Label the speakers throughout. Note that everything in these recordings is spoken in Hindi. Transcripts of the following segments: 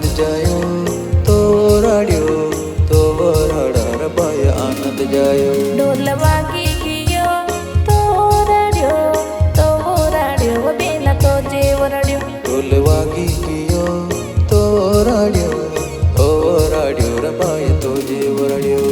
Speaker 1: आनंद जायो तो राडियो तो राडार बाय आनंद जायो।
Speaker 2: ढोल वागी गियो तो राडियो बेला तो जेव रड्यो।
Speaker 1: ढोल वागी गियो तो राडियो र बाय तो जेव रड्यो।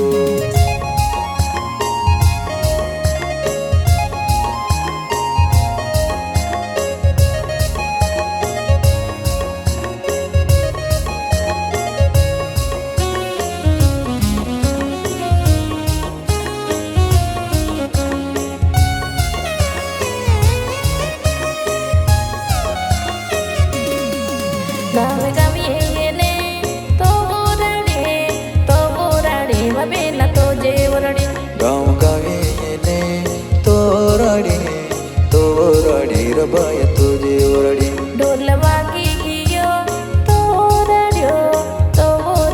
Speaker 2: गावे गावे येने तो राडे बेला तो जेव रड्यो।
Speaker 1: गाँव गावे येने तो राडे र बाय तो जेव रड्यो।
Speaker 2: ढोल वागी गियो तो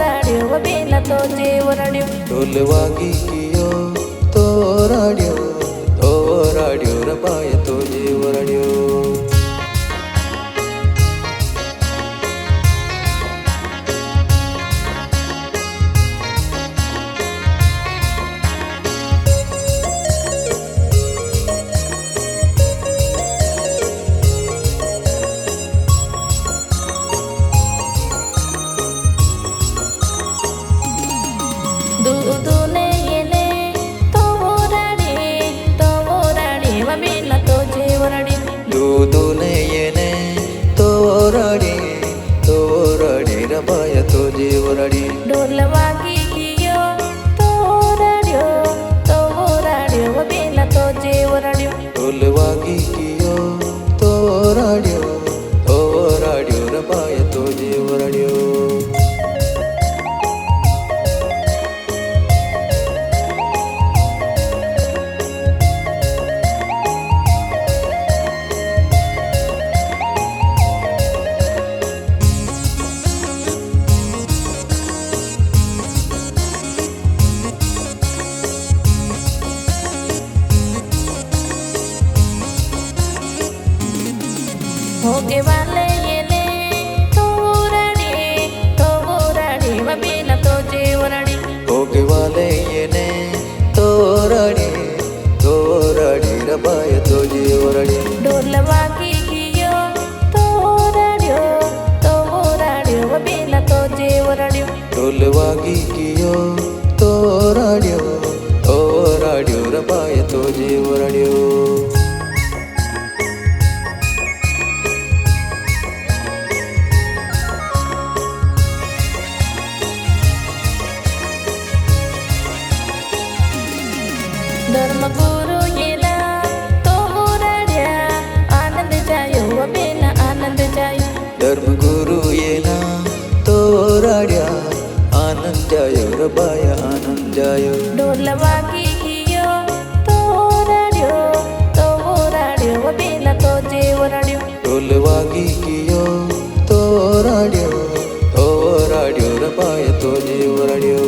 Speaker 2: राडियो बेला तो जेव रड्यो।
Speaker 1: ढोल वागी गियो तो राडियो र बाय तो जेव रड्यो।
Speaker 2: दूने येने तो राडे बेला तो जेव रड्यो।
Speaker 1: दूधूने येने तो राडे र बाय तो जेव रड्यो।
Speaker 2: ढोल वागी गियो तो राडियो बेला तो जेव रड्यो।
Speaker 1: ढोल वागी गियो तो राडियो र बाय तो जेव रड्यो।
Speaker 2: होगे वाले येने तो राडे बेला तो जेव रड्यो।
Speaker 1: होगे वाले येने तो राडे र बाय तो जेव रड्यो।
Speaker 2: ढोल वागी गियो तो राडियो बेला तो जेव रड्यो।
Speaker 1: ढोल वागी गियो तो राडियो र बाय तो जेव रड्यो।
Speaker 2: धर्मगुरु येला तो राड्या आनंद जायो बेला आनंद जायो।
Speaker 1: धर्मगुरु येना तो राड्या आनंद जायो र बाय आनंद जायो।
Speaker 2: ढोल वागी गियो तो राडियो बेला तो जेव रड्यो।
Speaker 1: ढोल वागी गियो तो राडियो र बाय तो जेव रड्यो।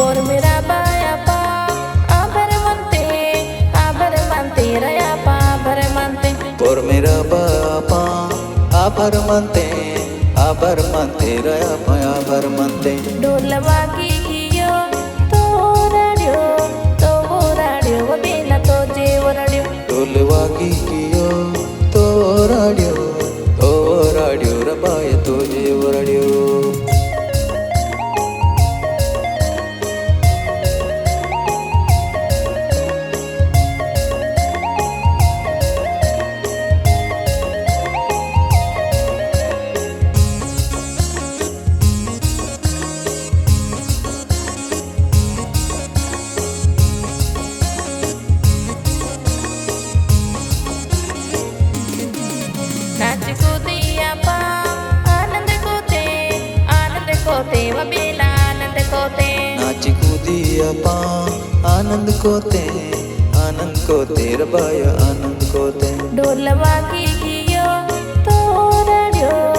Speaker 2: और मेरा बाया पा आभर मनते रया पा आभर मनते।
Speaker 1: और मेरा बापा आभर मनते रया पा आभर मनते।
Speaker 2: ढोल वागी गियो तो राडियो बेला तो जेव रड्यो।
Speaker 1: ढोल वागी गियो तो राडियो र बाय तो जेव रड्यो।
Speaker 2: नाच कूदिया पा
Speaker 1: आनंद कोते आनंद કોતે રબાય આનંદ કોતે
Speaker 2: ઢોલ વાગી ગયો તો રડ્યો